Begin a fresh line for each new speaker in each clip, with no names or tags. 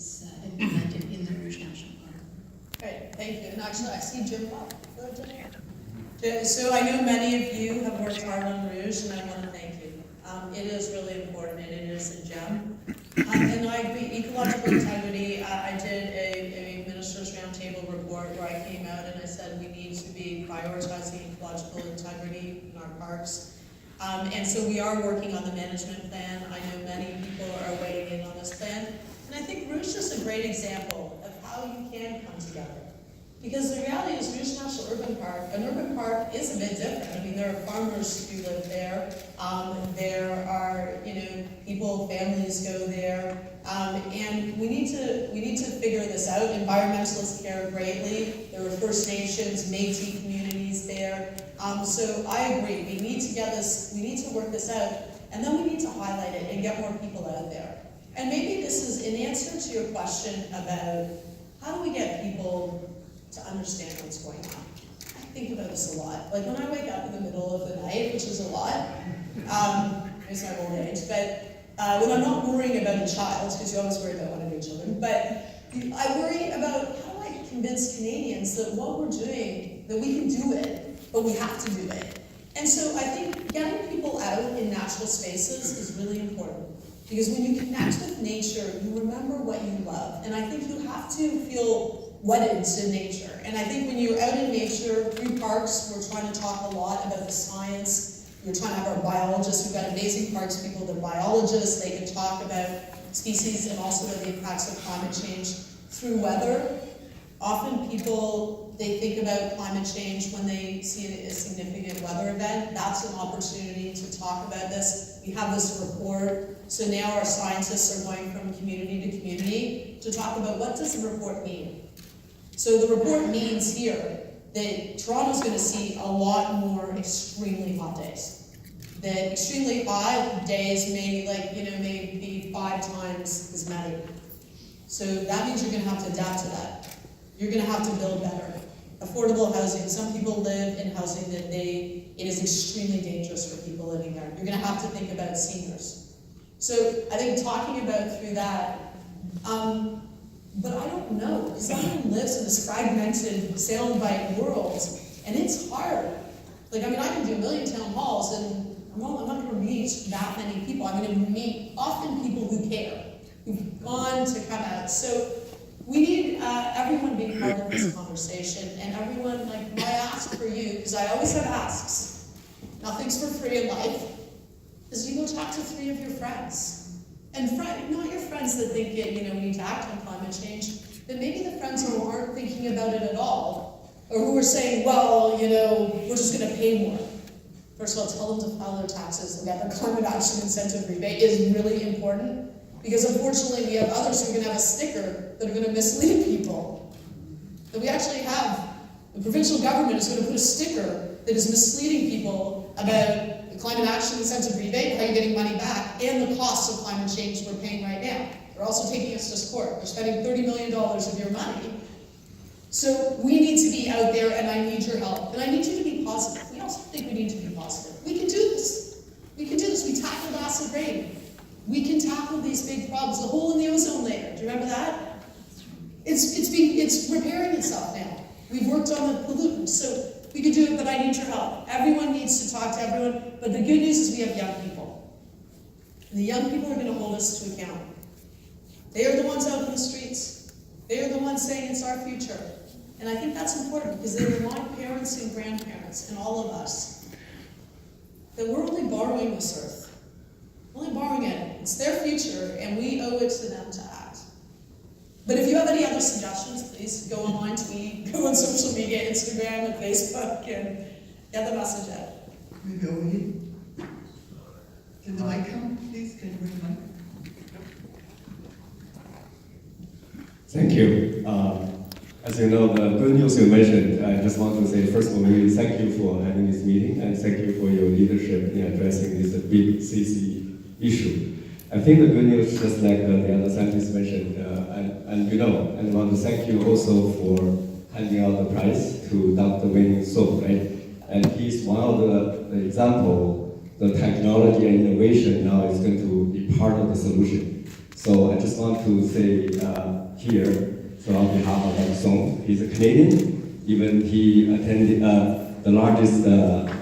is implemented in the Rouge National Park.
Great, thank you. And actually, I see Jim Pop. Go ahead, Jim. So I know many of you have worked hard on Rouge, and I want to thank you. It is really important, and it is a gem. And I agree, ecological integrity, I did a Ministers' Roundtable report where I came out and I said we need to be prioritizing ecological integrity in our parks. And so we are working on the management plan. I know many people are weighing in on this plan. And I think Rouge is a great example of how you can come together. Because the reality is Rouge National Urban Park, an urban park is a bit different. I mean, there are farmers who live there. There are, people, families go there. And we need to figure this out. Environmentalists care greatly. There are First Nations, Métis communities there. So I agree, we need to work this out, and then we need to highlight it and get more people out there. And maybe this is an answer to your question about how do we get people to understand what's going on. I think about this a lot. Like when I wake up in the middle of the night, which is a lot, it's my old age, but when I'm not worrying about a child, because you always worry about one of your children, but I worry about how do I convince Canadians that what we're doing, that we can do it, but we have to do it. And so I think getting people out in natural spaces is really important. Because when you connect with nature, you remember what you love. And I think you have to feel wedded to nature. And I think when you're out in nature, through parks, we're trying to talk a lot about the science. We're trying to have our biologists. We've got amazing parks people, they're biologists. They can talk about species and also about the impacts of climate change through weather. Often people, they think about climate change when they see a significant weather event. That's an opportunity to talk about this. We have this report. So now our scientists are going from community to community to talk about what does the report mean. So the report means here that Toronto's going to see a lot more extremely hot days. That extremely hot days may be 5 times as many. So that means you're going to have to adapt to that. You're going to have to build better. Affordable housing. Some people live in housing that it is extremely dangerous for people living there. You're going to have to think about seniors. So I think talking about through that, but I don't know, because everyone lives in this fragmented sail and bite world, and it's hard. I can do a million town halls, and I'm not going to reach that many people. I'm going to meet often people who care, who've gone to come out. So we need everyone being part of this conversation, and everyone, my ask for you, because I always have asks. Nothing's for free in life, is you go talk to 3 of your friends. And not your friends that think we need to act on climate change, but maybe the friends who aren't thinking about it at all, or who are saying, well, we're just going to pay more. First of all, tell them to file their taxes and get their climate action incentive rebate is really important. Because unfortunately, we have others who are going to have a sticker that are going to mislead people. That we actually have, the provincial government is going to put a sticker that is misleading people about the climate action incentive rebate, how you're getting money back, and the costs of climate change we're paying right now. They're also taking us to court. They're spending $30 million of your money. So we need to be out there, and I need your help. And I need you to be positive. We also think we need to be positive. We can do this. We can do this. We tackled acid rain. We can tackle these big problems. The hole in the ozone layer, do you remember that? It's repairing itself now. We've worked on the pollutants, so we can do it, but I need your help. Everyone needs to talk to everyone, but the good news is we have young people. And the young people are going to hold us to account. They are the ones out in the streets. They are the ones saying it's our future. And I think that's important because they remind parents and grandparents and all of us that we're only borrowing this earth. Only borrowing it. It's their future, and we owe it to them to act. But if you have any other suggestions, please go online, tweet, go on social media, Instagram and Facebook, and get the message out.
Maybe over here. Can the mic come, please? Can you bring the mic?
Thank you. As you know, the good news you mentioned, I just want to say, first of all, really thank you for having this meeting, and thank you for your leadership in addressing this big CC issue. I think the good news, just like the other scientists mentioned, and I want to thank you also for handing out the prize to Dr. Winning So, right? And he's one of the example, the technology and innovation now is going to be part of the solution. So I just want to say here, so on behalf of Dr. Song, he's a Canadian. Even he attended the largest the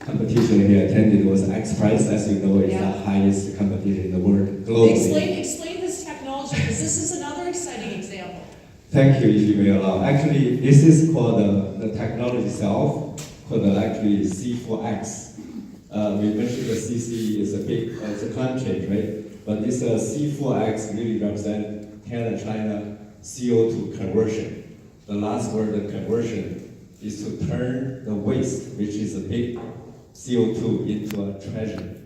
competition he attended was X Prize, as you know, it's
Yeah.
the highest competition in the world globally.
Explain this technology, because this is another exciting example.
Thank you, if you may allow. Actually, this is called the technology itself, called actually C4X. We mentioned the CC is a big, it's a climate change, right? But this C4X really represents Canada, China CO2 conversion. The last word of conversion is to turn the waste, which is a big CO2, into a treasure.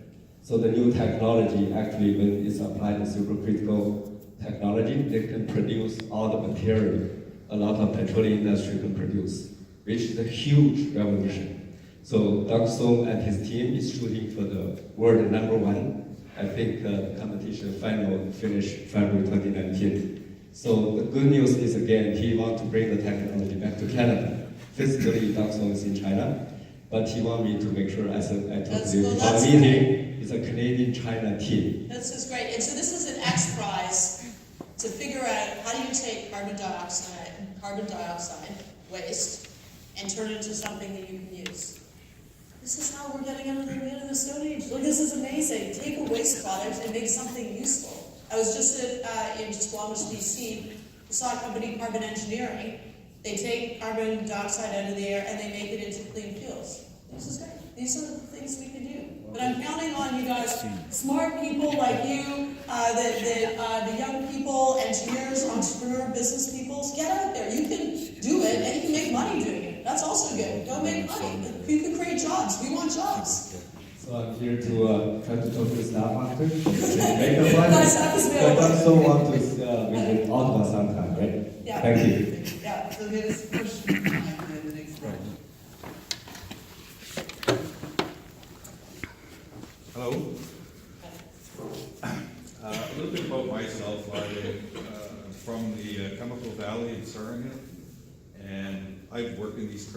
So the new technology actually, when it's applied to supercritical technology, they can produce all the material a lot of petroleum industry can produce, which is a huge revolution. So Dr. Song and his team is shooting for the world #1. I think the competition final finished February 2019. So the good news is again, he wants to bring the technology back to Canada. Physically, Dr. Song is in China, but he wants me to make sure, as I told you before the meeting, it's a Canadian-China team.
This is great. And so this is an X Prize to figure out how do you take carbon dioxide waste and turn it into something that you can use. This is how we're getting out of the Stone Age. Look, this is amazing. Take a waste product and make something useful. I was just in Squamish, BC. I saw a company, Carbon Engineering. They take carbon dioxide out of the air and they make it into clean fuels. This is great. These are the things we can do. But I'm counting on you guys, smart people like you, the young people, engineers, entrepreneur, business people. Get out there. You can do it and you can make money doing it. That's also good. Go make money. You can create jobs. We want jobs.
So I'm here to try to talk to the staff after. Make the money.
My staff is available.
But I also want to visit Ottawa sometime, right?
Yeah.
Thank you.
Yeah.
So there's a question behind the next one.
Hello. A little bit about myself. I'm from the Chemical Valley in Surrey, and I've worked in East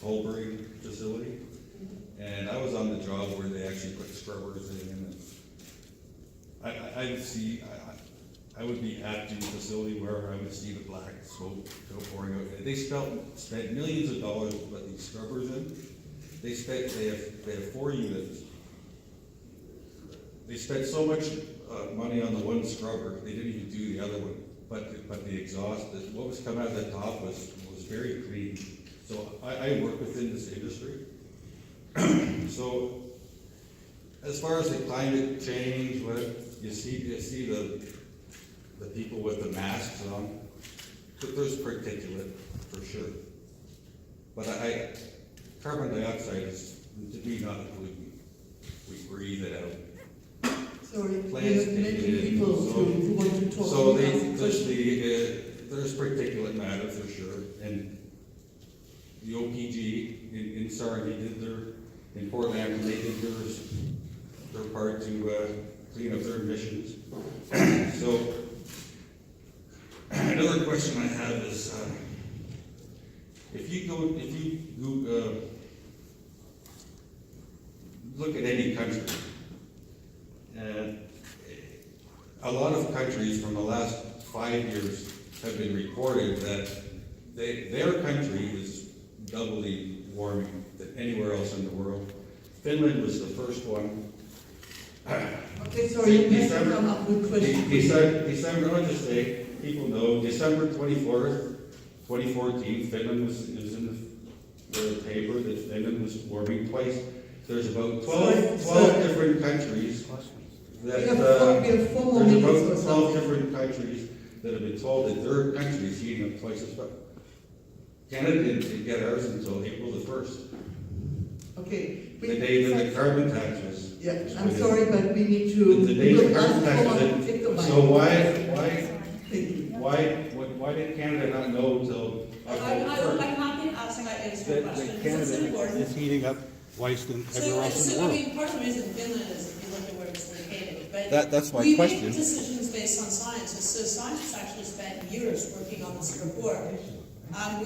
Colbury facility, and I was on the job where they actually put scrubbers in. And I would be at the facility where I would see the black smoke pouring out. They spent millions of dollars to put these scrubbers in. They have 4 units. They spent so much money on the one scrubber, they didn't even do the other one. But the exhaust, what was coming out of the top was very clean. So I work within this industry. So as far as the climate change, you see the people with the masks on. There's particulate for sure. But carbon dioxide is, to me, not a pollutant. We breathe it out.
Sorry, we
Plants
have
take
many
it in.
people who want to talk.
So
Who has a question?
there's particulate matter for sure, and the OPG in Surrey in Portland, they did their part to clean up their emissions. So another question I have is, if you look at any country, and a lot of countries from the last 5 years have been reported that their country is doubly warming than anywhere else in the world. Finland was the first one.
Okay, sorry, you have to come up with questions.
December, I'll just say, people know, December 24th, 2014, Finland was in the paper that Finland was warming twice. There's about 12 different countries that,
We have 4 more
there's
minutes or
about 12
something.
different countries that have been told that their country is heating up twice as much. Canada didn't get ours until April the 1st,
Okay.
the day that the carbon tax was.
Yeah,
was
I'm
put in.
sorry, but we need to.
The day the carbon tax was
Take the
in.
mic.
So why
Thank you.
why did Canada not know until
I'm
October 1st?
happy to answer
that
your question, because it's
Canada
important.
is heating up twice than everywhere else in the
I
world.
mean, part of the reason Finland is, if you look at where it's located, but.
That's my
we
question.
make decisions based on science, so scientists actually spent years working on this report.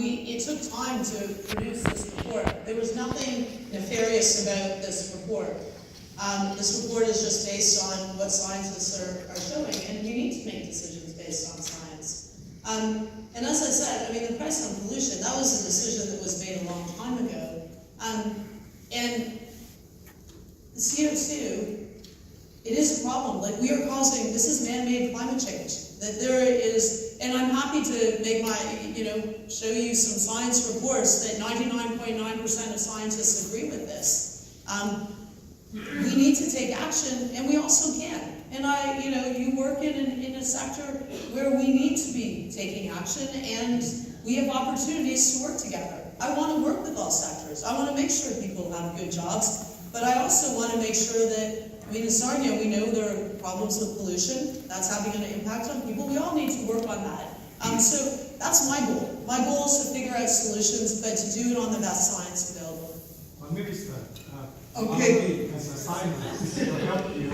It took time to produce this report. There was nothing nefarious about this report. This report is just based on what scientists are showing, and we need to make decisions based on science. And as I said, I mean, the price on pollution, that was a decision that was made a long time ago. And the CO2, it is a problem. Like, we are causing, this is man-made climate change. That there is, and I'm happy to make my, show you some science reports that 99.9% of scientists agree with this. We need to take action, and we also can. And you work in a sector where we need to be taking action, and we have opportunities to work together. I want to work with all sectors. I want to make sure people have good jobs, but I also want to make sure that, in Sarnia, we know there are problems with pollution. That's having an impact on people. We all need to work on that. So that's my goal. My goal is to figure out solutions, but to do it on the best science available.
Minister,
Okay.
as a scientist, to help you.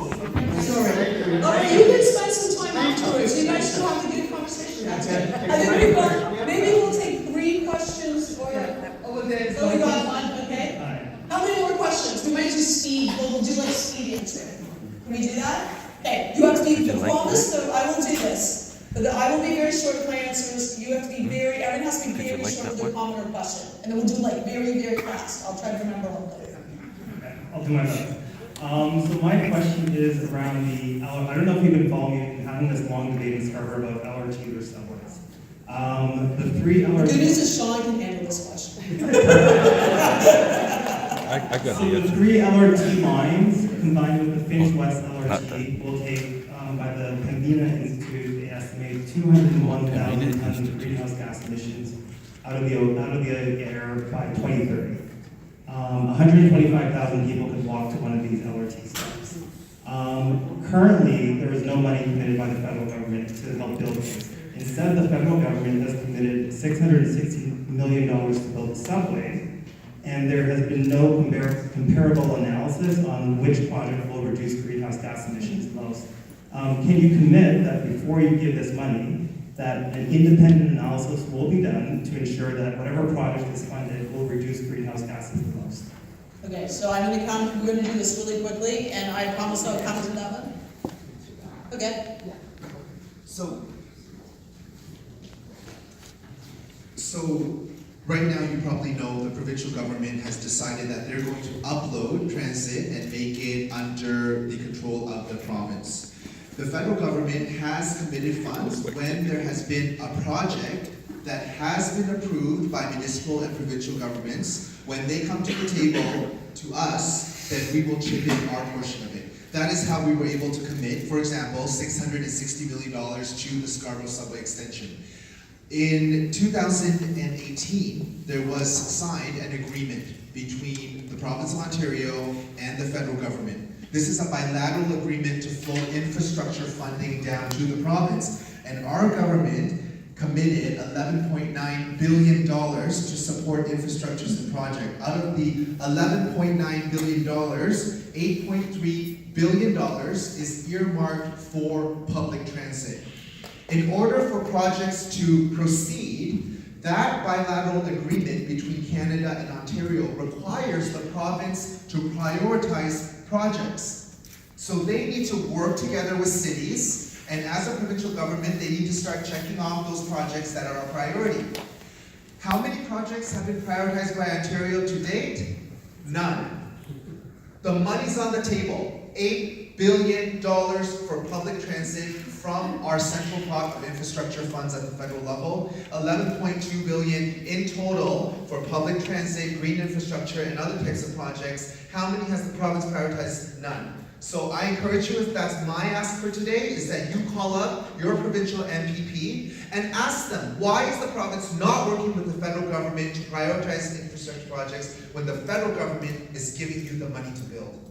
Sorry.
All right, you can spend some time afterwards. You guys should have a good conversation. That's good. I think we've got, maybe we'll take 3 questions or
Over there.
so we got 1, okay? How many more questions? We might do speed. We'll do like speed answering. Can we do that? Okay, you have to be promise, so I will do this. But I will be very short with my answers. You have to be everyone has to be very short with their comment or question. And then we'll do like very, very fast. I'll try to remember all of it.
I'll do my best. So my question is around I don't know if you've been following having this long debate in Scarborough about LRTs or subways. The 3 LRTs.
The good news is Sean can handle this question.
I got
So
the
the
answer.
3 LRT lines combined with the Finch West LRT will take, by the Pembina Institute, they estimate 201,000 tons of greenhouse gas emissions out of the air by 2030. 125,000 people could walk to one of these LRT stops. Currently, there is no money committed by the federal government to help build these. Instead, the federal government has committed $660 million to build the subway, and there has been no comparable analysis on which project will reduce greenhouse gas emissions most. Can you commit that before you give this money, that an independent analysis will be done to ensure that whatever project is funded will reduce greenhouse gases the most?
Okay, so we're going to do this really quickly, and I promise I'll come to that one. Okay.
So right now you probably know the provincial government has decided that they're going to upload transit and make it under the control of the province. The federal government has committed funds when there has been a project that has been approved by municipal and provincial governments. When they come to the table to us, then we will chip in our portion of it. That is how we were able to commit, for example, $660 million to the Scarborough subway extension. In 2018, there was signed an agreement between the province of Ontario and the federal government. This is a bilateral agreement to flow infrastructure funding down to the province, and our government committed $11.9 billion to support infrastructures and projects. Out of the $11.9 billion, $8.3 billion is earmarked for public transit. In order for projects to proceed, that bilateral agreement between Canada and Ontario requires the province to prioritize projects. So they need to work together with cities, and as a provincial government, they need to start checking off those projects that are a priority. How many projects have been prioritized by Ontario to date? None. The money's on the table. $8 billion for public transit from our central pot of infrastructure funds at the federal level, $11.2 billion in total for public transit, green infrastructure, and other types of projects. How many has the province prioritized? None. So I encourage you, if that's my ask for today, is that you call up your provincial MPP and ask them, why is the province not working with the federal government to prioritize infrastructure projects when the federal government is giving you the money to build?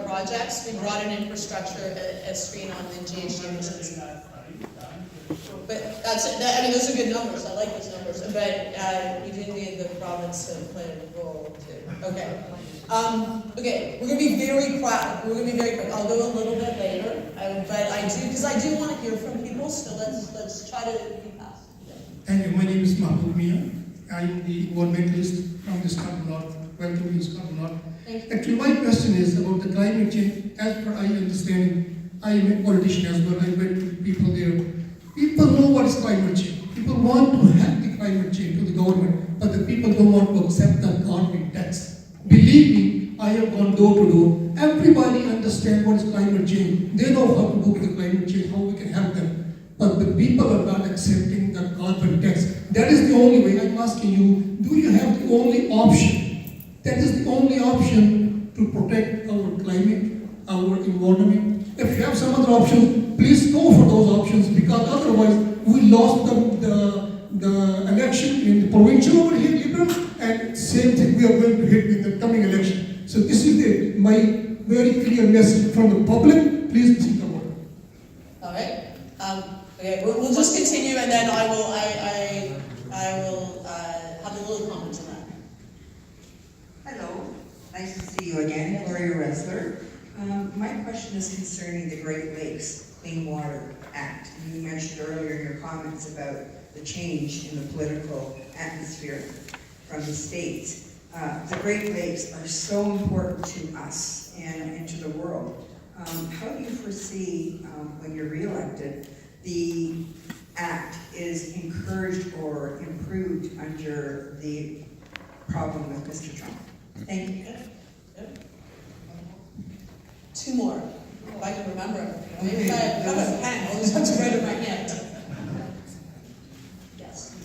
Projects. We brought in infrastructure as screen on the GHG emissions. But that's it. I mean, those are good numbers. I like those numbers. But we do need the province to play a role too. Okay. Okay. We're going to be very quick. We're going to be very quick. I'll go a little bit later, but I do want to hear from people. So let's try to be fast.
Thank you. My name is Mahmoud Mia. I am the environmentalist from the Scarborough North. Welcome to Scarborough North.
Thank you.
Actually, my question is about the climate change. As per I understand, I am a politician as well. I met with people there. People know what is climate change. People want to help the climate change to the government, but the people don't want to accept the carbon tax. Believe me, I have gone door to door. Everybody understands what is climate change. They know how to do with the climate change, how we can help them. But the people are not accepting the carbon tax. That is the only way. I'm asking you, do you have the only option? That is the only option to protect our climate, our environment. If you have some other options, please go for those options, because otherwise we lost the election in the provincial over here, Liberal, and same thing we are going to hit in the coming election. So this is my very clear message from the public. Please think about it.
All right. Okay, we'll just continue, and then I will have a little comment on that.
Hello, nice to see you again, Gloria Ressler. My question is concerning the Great Lakes Clean Water Act. You mentioned earlier in your comments about the change in the political atmosphere from the states. The Great Lakes are so important to us and to the world. How do you foresee, when you're reelected, the act is encouraged or improved under the problem with Mr. Trump? Thank you.
Two more, if I can remember. Maybe if I have a pen, I'll just have to write it in my hand. Yes.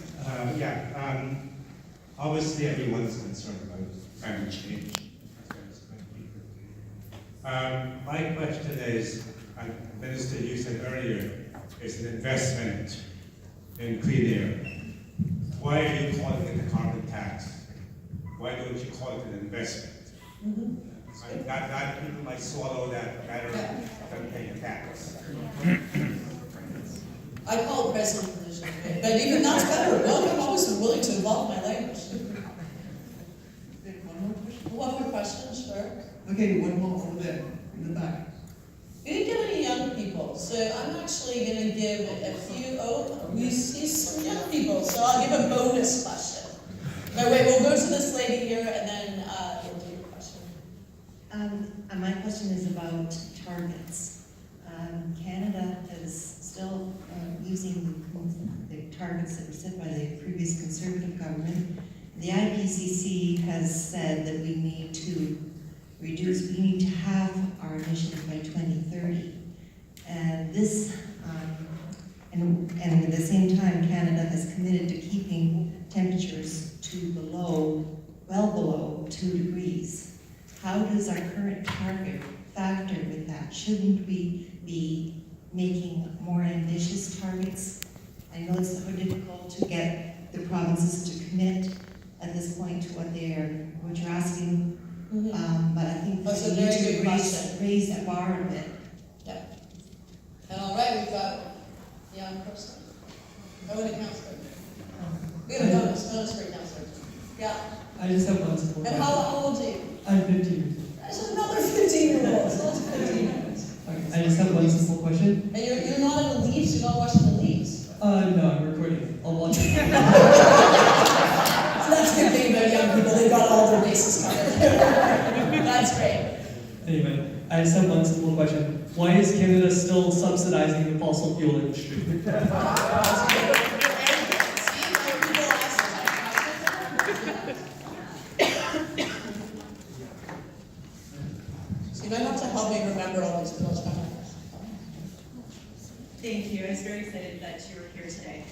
Obviously everyone's concerned about climate change. My question is, and Minister, you said earlier, it's an investment in clean air. Why are you calling it a carbon tax? Why don't you call it an investment? That people might swallow that better than paying a tax.
I call it president position, but even that's better. Well, I'm always willing to evolve my language. One more question, sure.
Okay, one more over there, in the back.
We didn't get any young people, so I'm actually going to give a few. Oh, we see some young people, so I'll give a bonus question. No, wait, we'll go to this lady here, and then we'll do your question.
My question is about targets. Canada is still using the targets that were set by the previous Conservative government. The IPCC has said that we need to have our emissions by 2030. And this, and at the same time, Canada has committed to keeping temperatures to well below 2 degrees. How does our current target factor with that? Shouldn't we be making more ambitious targets? I know it's so difficult to get the provinces to commit at this point to what you're asking. But I think
That's
we
a
need
very
to
good question.
raise the bar a bit.
Yeah. And all right, we've got a young person. Oh, and a counselor. We have a bonus for a counselor. Yeah.
I just have one simple
And
question.
how old are you?
I'm 15.
There's another 15-year-old. So it's 15 minutes.
Okay, I just have one simple question.
And you're not in the leaves. You're not watching the leaves.
No, I'm recording. I'll watch it.
So that's the good thing about young people. They've got all their bases covered. That's great.
Anyway, I just have one simple question. Why is Canada still subsidizing the fossil fuel industry?
So you might have to help me remember all these bills.
Thank you. I was very excited that you were here today.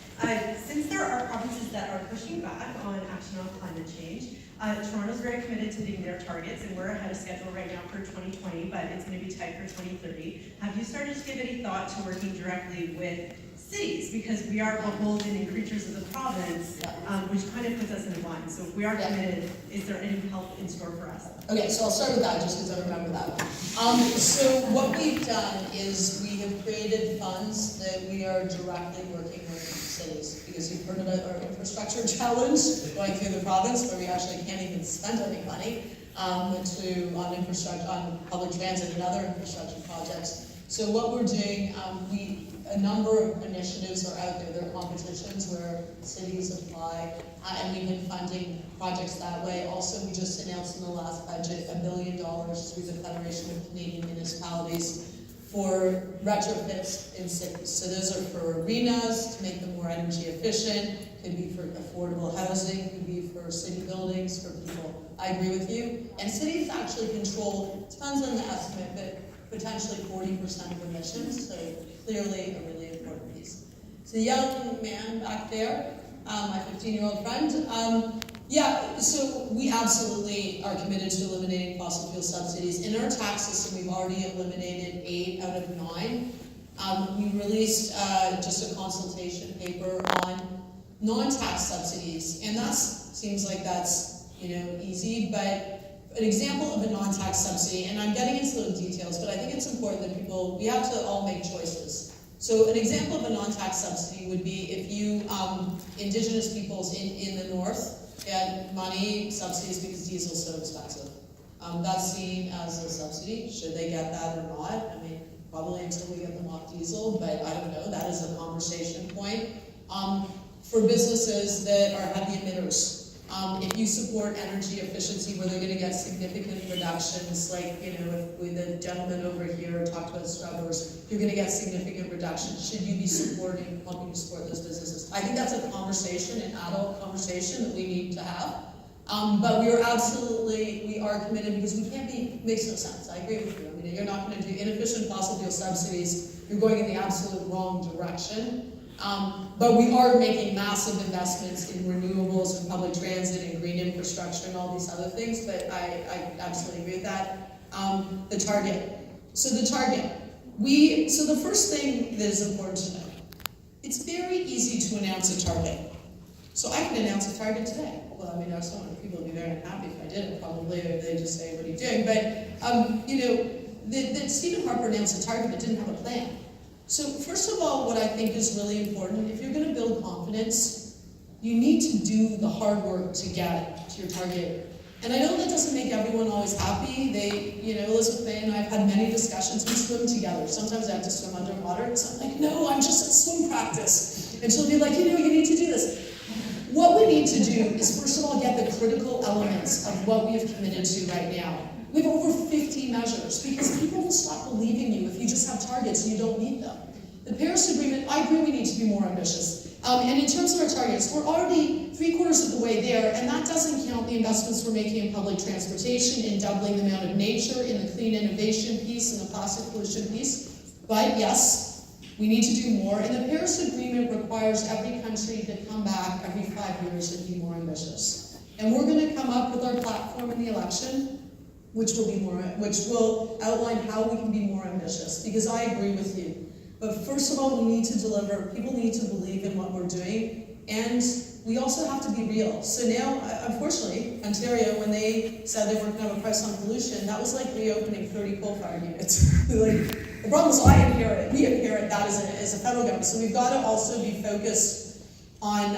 Since there are provinces that are pushing back on action on climate change, Toronto's very committed to meeting their targets, and we're ahead of schedule right now for 2020, but it's going to be tight for 2030. Have you started to give any thought to working directly with cities? Because we are beholden and creatures of the province, which kind of puts us in a bind. So if we are committed, is there any help in store for us?
Okay, so I'll start with that just because I remember that one. So what we've done is we have created funds that we are directly working with cities, because you've heard about our infrastructure challenge going through the province, where we actually can't even spend any money on infrastructure, on public transit and other infrastructure projects. So what we're doing, a number of initiatives are out there. There are competitions where cities apply, and we've been funding projects that way. Also, we just announced in the last budget $1 billion through the Federation of Canadian Municipalities for retrofits in cities. So those are for arenas to make them more energy efficient, could be for affordable housing, could be for city buildings, for people. I agree with you. And cities actually control, depends on the estimate, but potentially 40% of emissions, so clearly a really important piece. So the young man back there, my 15-year-old friend, yeah, so we absolutely are committed to eliminating fossil fuel subsidies. In our tax system, we've already eliminated 8 out of 9. We released just a consultation paper on non-tax subsidies, and that seems like that's, you know, easy, but an example of a non-tax subsidy, and I'm getting into the details, but I think it's important that we have to all make choices. So an example of a non-tax subsidy would be if you, indigenous peoples in the north, get money, subsidies because diesel is so expensive. That's seen as a subsidy. Should they get that or not? I mean, probably until we get them off diesel, but I don't know. That is a conversation point. For businesses that are heavy emitters, if you support energy efficiency where they're going to get significant reductions, like, you know, if the gentleman over here talked about Scarborough, you're going to get significant reductions. Should you be helping to support those businesses? I think that's a conversation, an adult conversation that we need to have. But we are committed because we can't be, makes no sense. I agree with you. I mean, you're not going to do inefficient fossil fuel subsidies. You're going in the absolute wrong direction. But we are making massive investments in renewables and public transit and green infrastructure and all these other things, but I absolutely agree with that. The target. So the target. So the first thing that is important to know, it's very easy to announce a target. So I can announce a target today. Well, I mean, I don't want people to be very unhappy if I did it, probably, if they just say, what are you doing? But, you know, Stephen Harper announced a target but didn't have a plan. So first of all, what I think is really important, if you're going to build confidence, you need to do the hard work to get to your target. And I know that doesn't make everyone always happy. You know, Elizabeth May and I have had many discussions. We swim together. Sometimes I have to swim underwater. So I'm like, no, I'm just at swim practice. And she'll be like, you know, you need to do this. What we need to do is, first of all, get the critical elements of what we have committed to right now. We have over 50 measures because people will stop believing you if you just have targets and you don't meet them. The Paris Agreement, I agree we need to be more ambitious. And in terms of our targets, we're already 3/4 of the way there, and that doesn't count the investments we're making in public transportation, in doubling the amount of nature, in the clean innovation piece, and the plastic pollution piece. But yes, we need to do more, and the Paris Agreement requires every country to come back every 5 years and be more ambitious. And we're going to come up with our platform in the election, which will outline how we can be more ambitious, because I agree with you. But first of all, we need to deliver, people need to believe in what we're doing, and we also have to be real. So now, unfortunately, Ontario, when they said they weren't going to have a price on pollution, that was like reopening 30 coal-fired units. Like, the problem is we inherit that as a federal government, so we've got to also be focused on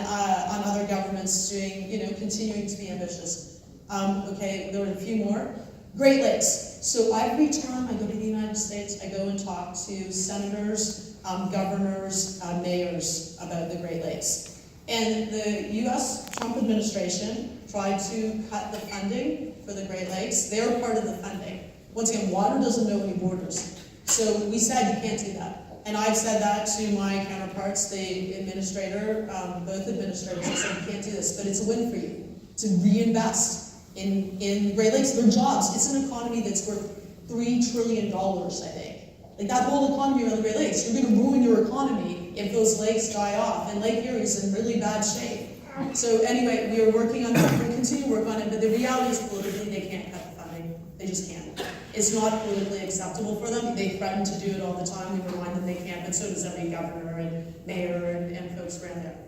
other governments doing, you know, continuing to be ambitious. Okay, there were a few more. Great Lakes. So every time I go to the United States, I go and talk to senators, governors, mayors about the Great Lakes. And the U.S. Trump administration tried to cut the funding for the Great Lakes. They're part of the funding. Once again, water doesn't know any borders. So we said you can't do that. And I've said that to my counterparts, the administrator, both administrators, I said you can't do this, but it's a win for you to reinvest in Great Lakes. They're jobs. It's an economy that's worth $3 trillion, I think. Like that whole economy around the Great Lakes, you're going to ruin your economy if those lakes die off. And Lake Erie is in really bad shape. So anyway, we are working on that. We'll continue to work on it, but the reality is politically they can't cut the funding. They just can't. It's not politically acceptable for them. They threaten to do it all the time. We remind them they can't, but so does every governor and mayor and folks around there.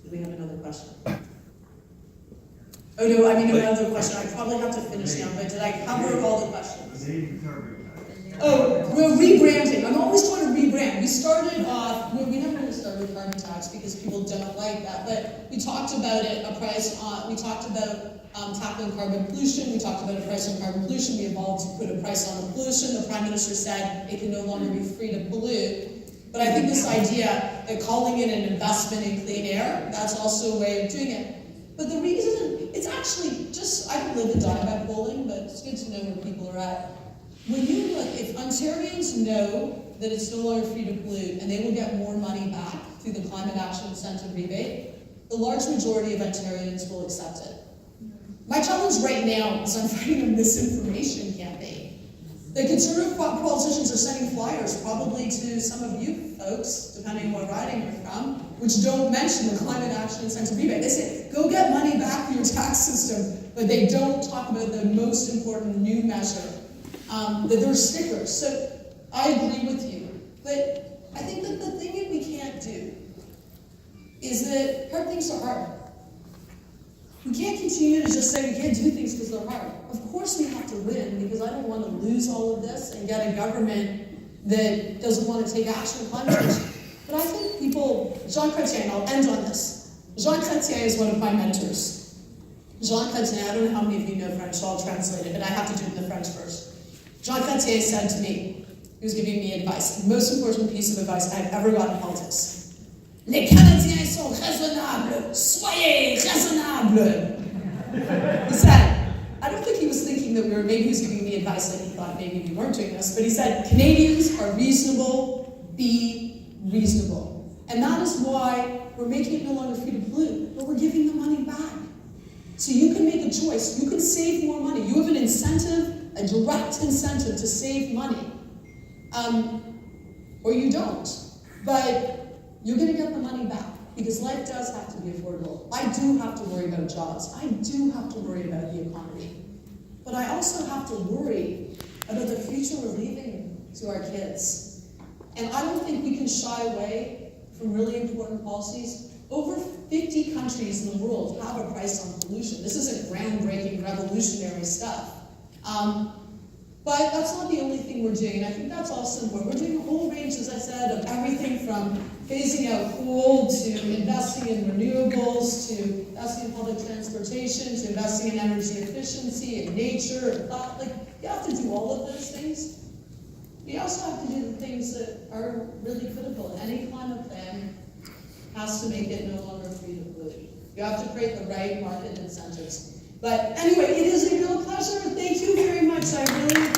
Do we have another question? Oh no, I mean another question. I probably have to finish now, but did I cover all the questions? Oh, we're rebranding. I'm always trying to rebrand. We started off, we never really started with carbon tax because people don't like that, but we talked about it, we talked about tackling carbon pollution, we talked about a price on carbon pollution, we evolved to put a price on the pollution. The Prime Minister said it can no longer be free to pollute. But I think this idea that calling it an investment in clean air, that's also a way of doing it. But the reason, it's actually just, I don't live and die by polling, but it's good to know where people are at. When you look, if Ontarians know that it's no longer free to pollute and they will get more money back through the Climate Action Incentive rebate, the large majority of Ontarians will accept it. My challenge right now is I'm fighting a misinformation campaign. The Conservative politicians are sending flyers, probably to some of you folks, depending on what riding you're from, which don't mention the Climate Action Incentive rebate. They say, go get money back for your tax system, but they don't talk about the most important new measure, that there are stickers. So I agree with you, but I think that the thing that we can't do is that hard things are hard. We can't continue to just say we can't do things because they're hard. Of course we have to win, because I don't want to lose all of this and get a government that doesn't want to take action on climate change. But I think people, Jean Chrétien, and I'll end on this. Jean Chrétien is one of my mentors. Jean Chrétien, I don't know how many of you know French, so I'll translate it, but I have to do it in the French first. Jean Chrétien said to me, he was giving me advice, the most important piece of advice I've ever got in politics. Les Canadiens sont raisonnables. Soyez raisonnables. He said, I don't think he was thinking that maybe he was giving me advice that he thought maybe we weren't doing this, but he said, Canadians are reasonable, be reasonable. And that is why we're making it no longer free to pollute, but we're giving the money back. So you can make a choice, you can save more money. You have an incentive, a direct incentive to save money. Or you don't. But you're going to get the money back, because life does have to be affordable. I do have to worry about jobs. I do have to worry about the economy. But I also have to worry about the future we're leaving to our kids. And I don't think we can shy away from really important policies. Over 50 countries in the world have a price on pollution. This isn't groundbreaking, revolutionary stuff. But that's not the only thing we're doing, and I think that's also important. We're doing a whole range, as I said, of everything from phasing out coal to investing in renewables, to investing in public transportation, to investing in energy efficiency and nature and thought. Like, you have to do all of those things. You also have to do the things that are really critical. Any climate plan has to make it no longer free to pollute. You have to create the right market incentives. But anyway, it is a real pleasure. Thank you very much. I really